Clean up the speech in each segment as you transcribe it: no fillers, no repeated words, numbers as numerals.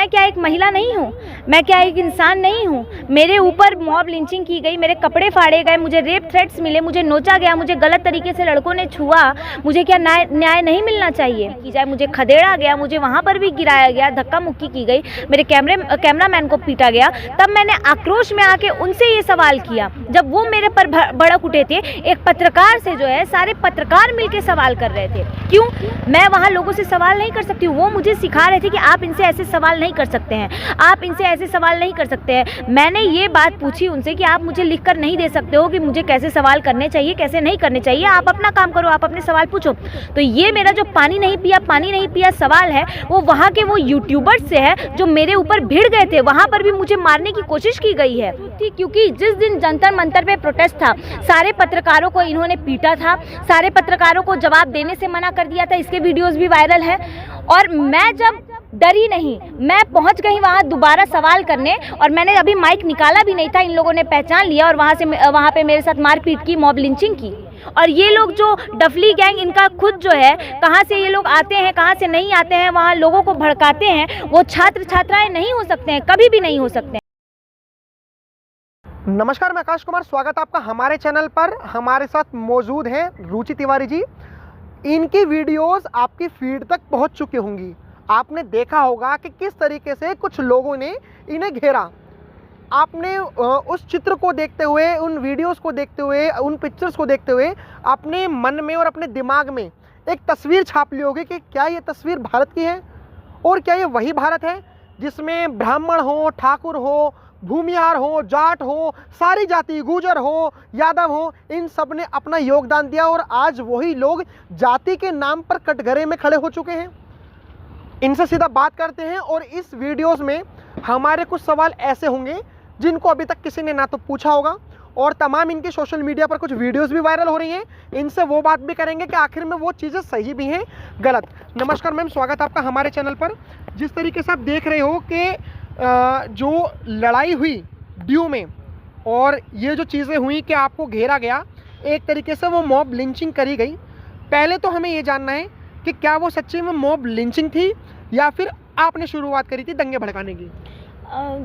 मैं क्या एक महिला नहीं हूँ? मैं क्या एक इंसान नहीं हूँ? मेरे ऊपर मॉब लिंचिंग की गई, मेरे कपड़े फाड़े गए, मुझे रेप थ्रेट्स मिले, मुझे नोचा गया, मुझे गलत तरीके से लड़कों ने छुआ। मुझे क्या न्याय नहीं मिलना चाहिए की जाए? मुझे खदेड़ा गया, मुझे वहाँ पर भी गिराया गया, धक्का मुक्की की गई, मेरे कैमरामैन को पीटा गया। तब मैंने आक्रोश में आके उनसे ये सवाल किया, जब वो मेरे पर भड़क उठे थे। एक पत्रकार से जो है सारे पत्रकार मिलकर सवाल कर रहे थे। क्यों मैं वहाँ लोगों से सवाल नहीं कर सकती? वो मुझे सिखा रहे थे कि आप इनसे ऐसे सवाल नहीं कर सकते हैं, आप इनसे ऐसे सवाल नहीं कर सकते हैं। मैंने ये बात पूछी उनसे कि आप मुझे लिख कर नहीं दे सकते हो कि मुझे कैसे सवाल करने चाहिए, कैसे नहीं करने चाहिए? आप अपना काम करो, आप अपने सवाल पूछो। तो ये मेरा जो पानी नहीं पिया सवाल है, वो वहाँ के वो यूट्यूबर्स से है जो मेरे ऊपर भिड़ गए थे। वहाँ पर भी मुझे मारने की कोशिश की गई है, क्योंकि जिस दिन जंतर मंतर पे प्रोटेस्ट था, सारे पत्रकारों को इन्होंने पीटा था, सारे पत्रकारों को जवाब देने से मना कर दिया था। इसके वीडियोस भी वायरल है। और मैं जब डरी नहीं, मैं पहुंच गई वहां दोबारा सवाल करने, और मैंने अभी माइक निकाला भी नहीं था, इन लोगों ने पहचान लिया और वहां पे मेरे साथ मारपीट की, मॉब लिंचिंग की। और ये लोग जो डफली गैंग, इनका खुद जो है, कहां से ये लोग आते हैं, कहां से नहीं आते हैं, वहां लोगों को भड़काते हैं। वो छात्र छात्राएं नहीं हो सकते हैं, कभी भी नहीं हो सकते हैं। नमस्कार, मैं आकाश कुमार, स्वागत है आपका हमारे चैनल पर। हमारे साथ मौजूद हैं रुचि तिवारी जी। इनकी वीडियोस आपकी फीड तक पहुंच चुकी होंगी। आपने देखा होगा कि किस तरीके से कुछ लोगों ने इन्हें घेरा। आपने उस चित्र को देखते हुए, उन वीडियोस को देखते हुए, उन पिक्चर्स को देखते हुए अपने मन में और अपने दिमाग में एक तस्वीर छाप ली होगी कि क्या ये तस्वीर भारत की है, और क्या ये वही भारत है जिसमें ब्राह्मण हो, ठाकुर हो, भूमिहार हो, जाट हो, सारी जाति, गुजर हो, यादव हो, इन सब ने अपना योगदान दिया, और आज वही लोग जाति के नाम पर कटघरे में खड़े हो चुके हैं। इनसे सीधा बात करते हैं, और इस वीडियोस में हमारे कुछ सवाल ऐसे होंगे जिनको अभी तक किसी ने ना तो पूछा होगा, और तमाम इनके सोशल मीडिया पर कुछ वीडियोस भी वायरल हो रही हैं। इनसे वो बात भी करेंगे कि आखिर में वो चीज़ें सही भी हैं, गलत। नमस्कार मैम, स्वागत है आपका हमारे चैनल पर। जिस तरीके से आप देख रहे हो कि जो लड़ाई हुई ड्यू में, और ये जो चीज़ें हुई कि आपको घेरा गया, एक तरीके से वो मॉब लिंचिंग करी गई। पहले तो हमें ये जानना है कि क्या वो सच्ची में मॉब लिंचिंग थी, या फिर आपने शुरुआत करी थी दंगे भड़काने की?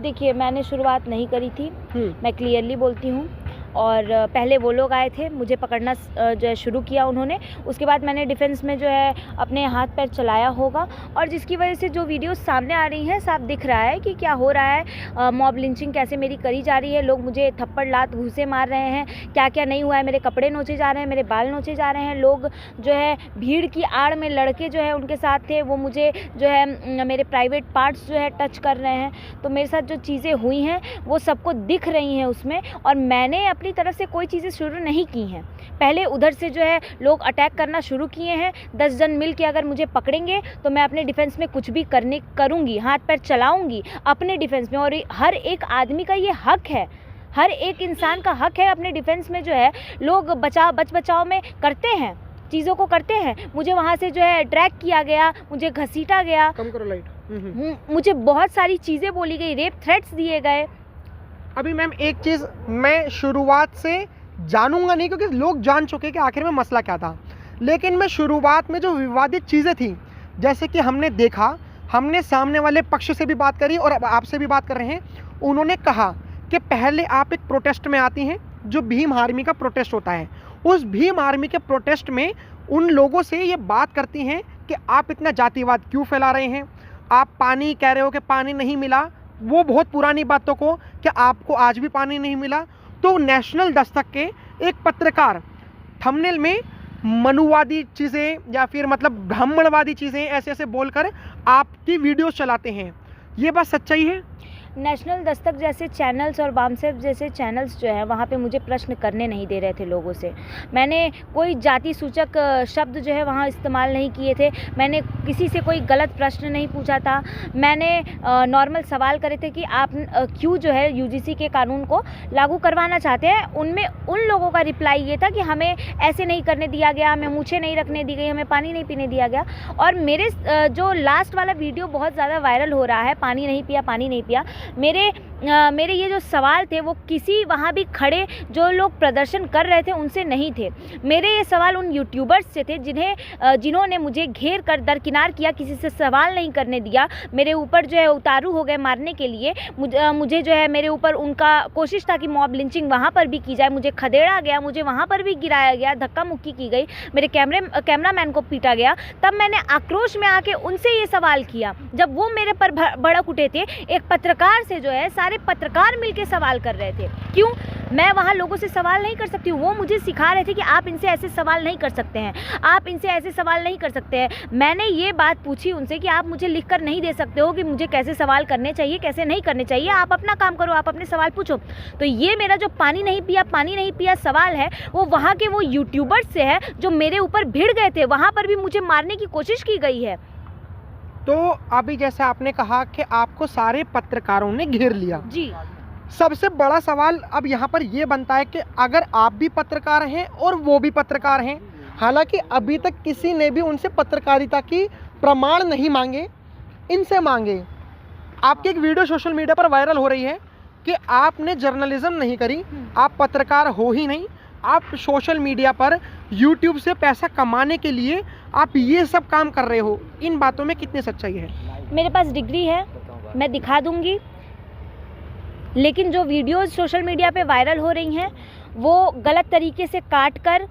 देखिए, मैंने शुरुआत नहीं करी थी, मैं क्लियरली बोलती हूँ। और पहले वो लोग आए थे, मुझे पकड़ना जो है शुरू किया उन्होंने। उसके बाद मैंने डिफेंस में जो है अपने हाथ पैर चलाया होगा, और जिसकी वजह से जो वीडियोस सामने आ रही हैं, साफ दिख रहा है कि क्या हो रहा है। मॉब लिंचिंग कैसे मेरी करी जा रही है, लोग मुझे थप्पड़ लात घूंसे मार रहे हैं, क्या क्या नहीं हुआ है। मेरे कपड़े नोचे जा रहे हैं, मेरे बाल नोचे जा रहे हैं। लोग जो है भीड़ की आड़ में, लड़के जो है उनके साथ थे, वो मुझे जो है मेरे प्राइवेट पार्ट्स जो है टच कर रहे हैं। तो मेरे साथ जो चीज़ें हुई हैं वो सबको दिख रही हैं उसमें, और मैंने अपनी तरफ से कोई चीज़ें शुरू नहीं की हैं। पहले उधर से जो है लोग अटैक करना शुरू किए हैं। 10 जन मिल के अगर मुझे पकड़ेंगे तो मैं अपने डिफेंस में कुछ भी करूँगी, हाथ पैर चलाऊँगी अपने डिफेंस में। और हर एक आदमी का ये हक है, हर एक इंसान का हक है अपने डिफेंस में। जो है लोग बचाव में करते हैं, चीज़ों को करते हैं। मुझे वहाँ से जो है ट्रैक किया गया, मुझे घसीटा गया, कम करो लाइट। मुझे बहुत सारी चीज़ें बोली गई, रेप थ्रेट्स दिए गए। अभी मैम एक चीज़ मैं शुरुआत से जानूंगा नहीं, क्योंकि लोग जान चुके कि आखिर में मसला क्या था, लेकिन मैं शुरुआत में जो विवादित चीज़ें थी, जैसे कि हमने देखा, हमने सामने वाले पक्ष से भी बात करी और अब आपसे भी बात कर रहे हैं। उन्होंने कहा कि पहले आप एक प्रोटेस्ट में आती हैं, जो भीम आर्मी का प्रोटेस्ट होता है। उस भीम आर्मी के प्रोटेस्ट में उन लोगों से ये बात करती हैं कि आप इतना जातिवाद क्यों फैला रहे हैं, आप पानी कह रहे हो कि पानी नहीं मिला, वो बहुत पुरानी बातों को कि आपको आज भी पानी नहीं मिला। तो नेशनल दस्तक के एक पत्रकार थंबनेल में मनुवादी चीज़ें या फिर मतलब ब्राह्मणवादी चीज़ें ऐसे ऐसे बोलकर आपकी वीडियोस चलाते हैं, ये बात सच्चाई है? नेशनल दस्तक जैसे चैनल्स और बामसेफ जैसे चैनल्स जो है वहाँ पे मुझे प्रश्न करने नहीं दे रहे थे लोगों से। मैंने कोई जाति सूचक शब्द जो है वहाँ इस्तेमाल नहीं किए थे, मैंने किसी से कोई गलत प्रश्न नहीं पूछा था। मैंने नॉर्मल सवाल करे थे कि आप क्यों जो है यूजीसी के कानून को लागू करवाना चाहते हैं। उनमें उन लोगों का रिप्लाई ये था कि हमें ऐसे नहीं करने दिया गया, हमें मूछें नहीं रखने दी गई, हमें पानी नहीं पीने दिया गया। और मेरे जो लास्ट वाला वीडियो बहुत ज़्यादा वायरल हो रहा है, पानी नहीं पिया, मेरे मेरे ये जो सवाल थे वो किसी वहाँ भी खड़े जो लोग प्रदर्शन कर रहे थे उनसे नहीं थे। मेरे ये सवाल उन यूट्यूबर्स से थे जिन्होंने मुझे घेर कर दरकिनार किया, किसी से सवाल नहीं करने दिया, मेरे ऊपर जो है उतारू हो गए मारने के लिए। मुझे जो है मेरे ऊपर उनका कोशिश था कि मॉब लिंचिंग वहाँ पर भी की जाए, मुझे खदेड़ा गया, मुझे वहाँ पर भी गिराया गया, धक्का मुक्की की गई, मेरे कैमरामैन को पीटा गया। तब मैंने आक्रोश में आके उनसे ये सवाल किया जब वो मेरे पर भड़क उठे थे। एक पत्रकार से जो है सारे पत्रकार मिलके सवाल कर रहे थे। क्यों मैं वहाँ लोगों से सवाल नहीं कर सकती हूँ? वो मुझे सिखा रहे थे कि आप इनसे ऐसे सवाल नहीं कर सकते हैं, आप इनसे ऐसे सवाल नहीं कर सकते हैं। मैंने ये बात पूछी उनसे कि आप मुझे लिख कर नहीं दे सकते हो कि मुझे कैसे सवाल करने चाहिए, कैसे नहीं करने चाहिए, आप अपना काम करो, आप अपने सवाल पूछो। तो ये मेरा जो पानी नहीं पिया सवाल है वो वहाँ के वो यूट्यूबर्स से है जो मेरे ऊपर भिड़ गए थे, वहाँ पर भी मुझे मारने की कोशिश की गई है। तो अभी जैसे आपने कहा कि आपको सारे पत्रकारों ने घेर लिया जी, सबसे बड़ा सवाल अब यहाँ पर ये बनता है कि अगर आप भी पत्रकार हैं और वो भी पत्रकार हैं, हालांकि अभी तक किसी ने भी उनसे पत्रकारिता की प्रमाण नहीं मांगे, इनसे मांगे। आपकी एक वीडियो सोशल मीडिया पर वायरल हो रही है कि आपने जर्नलिज्म नहीं करी, आप पत्रकार हो ही नहीं, आप सोशल मीडिया पर यूट्यूब से पैसा कमाने के लिए आप ये सब काम कर रहे हो। इन बातों में कितनी सच्चाई है? मेरे पास डिग्री है, मैं दिखा दूंगी, लेकिन जो वीडियोस सोशल मीडिया पे वायरल हो रही हैं वो गलत तरीके से काट कर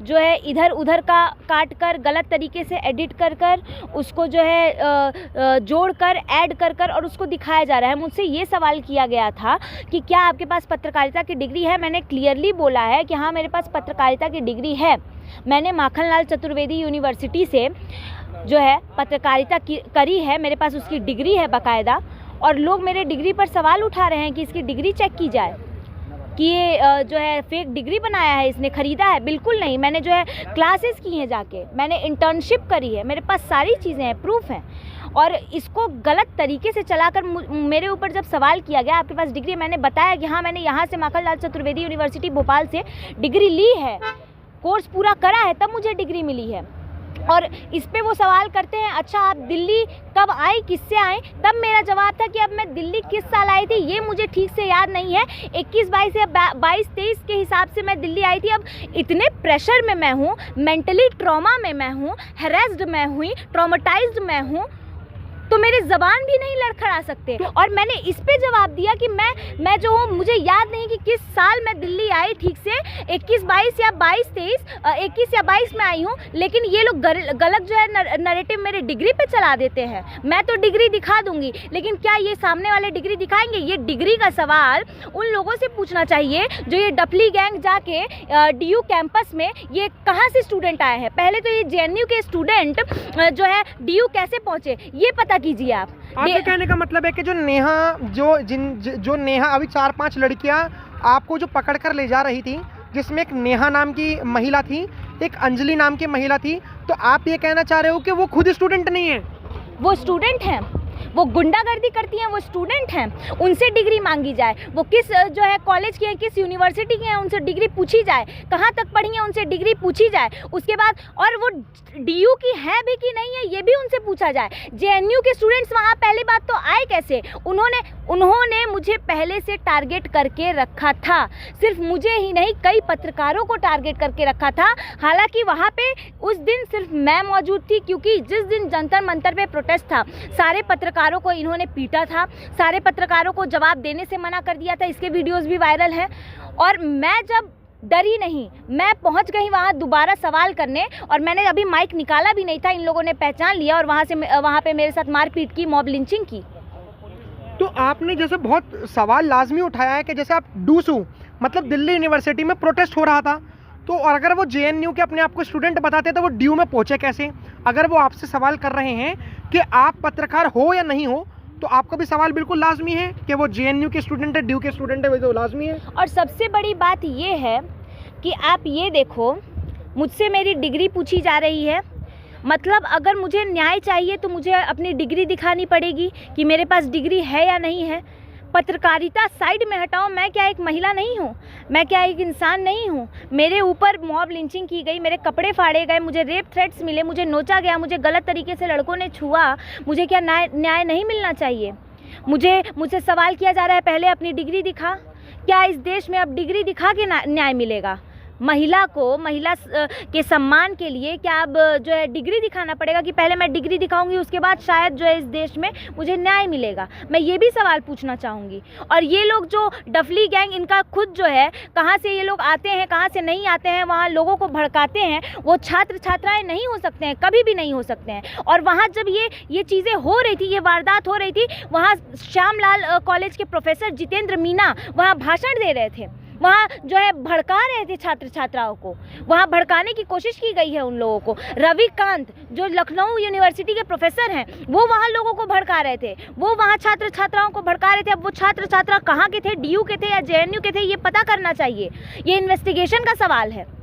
जो है इधर उधर का काट कर गलत तरीके से एडिट कर उसको जो है जोड़ कर ऐड कर और उसको दिखाया जा रहा है। मुझसे ये सवाल किया गया था कि क्या आपके पास पत्रकारिता की डिग्री है? मैंने क्लियरली बोला है कि हाँ मेरे पास पत्रकारिता की डिग्री है। मैंने माखनलाल चतुर्वेदी यूनिवर्सिटी से जो है पत्रकारिता करी है, मेरे पास उसकी डिग्री है बाकायदा। और लोग मेरे डिग्री पर सवाल उठा रहे हैं कि इसकी डिग्री चेक की जाए कि ये जो है फेक डिग्री बनाया है, इसने ख़रीदा है। बिल्कुल नहीं, मैंने जो है क्लासेस की हैं जाके, मैंने इंटर्नशिप करी है, मेरे पास सारी चीज़ें हैं, प्रूफ हैं। और इसको गलत तरीके से चलाकर मेरे ऊपर जब सवाल किया गया आपके पास डिग्री, मैंने बताया कि हाँ मैंने यहाँ से माखनलाल चतुर्वेदी यूनिवर्सिटी भोपाल से डिग्री ली है, कोर्स पूरा करा है, तब मुझे डिग्री मिली है। और इस पे वो सवाल करते हैं अच्छा आप दिल्ली कब आई, किससे आए? तब मेरा जवाब था कि अब मैं दिल्ली किस साल आई थी ये मुझे ठीक से याद नहीं है, 21, 22 या 22-23 के हिसाब से मैं दिल्ली आई थी। अब इतने प्रेशर में मैं हूँ, मेंटली ट्रॉमा में मैं हूँ, हैरेस्ड मैं हुई, ट्रॉमेटाइज्ड मैं हूँ, तो मेरे ज़बान भी नहीं लड़खड़ा सकते। और मैंने इस पे जवाब दिया कि मैं जो हूँ, मुझे याद नहीं कि किस साल मैं दिल्ली आई ठीक से, 21, 22 या 22-23, 21 या 22 में आई हूँ, लेकिन ये लोग गलत जो है नैरेटिव मेरे डिग्री पे चला देते हैं। मैं तो डिग्री दिखा दूंगी, लेकिन क्या ये सामने वाले डिग्री दिखाएंगे? ये डिग्री का सवाल उन लोगों से पूछना चाहिए जो ये डफली गैंग जाके DU कैंपस में ये कहाँ से स्टूडेंट आए हैं। पहले तो ये JNU के स्टूडेंट जो है DU कैसे पहुँचे ये पता कीजिए आप। आपके कहने का मतलब है कि जो नेहा अभी 4-5 लड़कियां आपको जो पकड़ कर ले जा रही थी, जिसमें एक नेहा नाम की महिला थी, एक अंजलि नाम की महिला थी, तो आप ये कहना चाह रहे हो कि वो खुद स्टूडेंट नहीं है? वो स्टूडेंट हैं, वो गुंडागर्दी करती हैं, वो स्टूडेंट हैं, उनसे डिग्री मांगी जाए। वो किस जो है कॉलेज के हैं, किस यूनिवर्सिटी के हैं, उनसे डिग्री पूछी जाए, कहाँ तक पढ़ी हैं उनसे डिग्री पूछी जाए। उसके बाद और वो DU की है भी कि नहीं है ये भी उनसे पूछा जाए। JNU के स्टूडेंट्स वहाँ पहली बात तो आए कैसे? उन्होंने मुझे पहले से टारगेट करके रखा था, सिर्फ मुझे ही नहीं कई पत्रकारों को टारगेट करके रखा था। हालांकि वहाँ पे उस दिन सिर्फ मैं मौजूद थी, क्योंकि जिस दिन जंतर मंतर पे प्रोटेस्ट था सारे पत्रकारों को इन्होंने पीटा था, सारे पत्रकारों को जवाब देने से मना कर दिया था, इसके वीडियोस भी वायरल हैं। और मैं जब डरी नहीं, मैं पहुंच गई वहां दोबारा सवाल करने, और मैंने अभी माइक निकाला भी नहीं था, इन लोगों ने पहचान लिया और वहां पे मेरे साथ मारपीट की, मॉब लिंचिंग की। तो आपने जैसे बहुत सवाल लाजमी उठाया है कि जैसे आप डूसू मतलब दिल्ली यूनिवर्सिटी में प्रोटेस्ट हो रहा था, तो और अगर वो JNU के अपने आप को स्टूडेंट बताते तो वो DU में पहुंचे कैसे? अगर वो आपसे सवाल कर रहे हैं कि आप पत्रकार हो या नहीं हो, तो आपका भी सवाल बिल्कुल लाजमी है कि वो JNU के स्टूडेंट है, DU के स्टूडेंट है, वो तो लाजमी है। और सबसे बड़ी बात ये है कि आप ये देखो, मुझसे मेरी डिग्री पूछी जा रही है, मतलब अगर मुझे न्याय चाहिए तो मुझे अपनी डिग्री दिखानी पड़ेगी कि मेरे पास डिग्री है या नहीं है। पत्रकारिता साइड में हटाओ, मैं क्या एक महिला नहीं हूँ? मैं क्या एक इंसान नहीं हूँ? मेरे ऊपर मॉब लिंचिंग की गई, मेरे कपड़े फाड़े गए, मुझे रेप थ्रेट्स मिले, मुझे नोचा गया, मुझे गलत तरीके से लड़कों ने छुआ, मुझे क्या न्याय नहीं मिलना चाहिए? मुझसे सवाल किया जा रहा है पहले अपनी डिग्री दिखा। क्या इस देश में अब डिग्री दिखा के न्याय मिलेगा? महिला के सम्मान के लिए क्या अब जो है डिग्री दिखाना पड़ेगा कि पहले मैं डिग्री दिखाऊंगी उसके बाद शायद जो है इस देश में मुझे न्याय मिलेगा? मैं ये भी सवाल पूछना चाहूँगी। और ये लोग जो डफली गैंग, इनका खुद जो है कहाँ से ये लोग आते हैं, कहाँ से नहीं आते हैं, वहाँ लोगों को भड़काते हैं, वो छात्र छात्राएं नहीं हो सकते हैं, कभी भी नहीं हो सकते हैं। और वहाँ जब ये चीज़ें हो रही थी, ये वारदात हो रही थी, वहाँ श्यामलाल कॉलेज के प्रोफेसर जितेंद्र मीना वहाँ भाषण दे रहे थे, वहाँ जो है भड़का रहे थे छात्र छात्राओं को, वहाँ भड़काने की कोशिश की गई है उन लोगों को। रविकांत जो लखनऊ यूनिवर्सिटी के प्रोफेसर हैं, वो वहाँ लोगों को भड़का रहे थे, वो वहाँ छात्र छात्राओं को भड़का रहे थे। अब वो छात्र छात्रा कहाँ के थे, DU के थे या JNU के थे, ये पता करना चाहिए। ये इन्वेस्टिगेशन का सवाल है।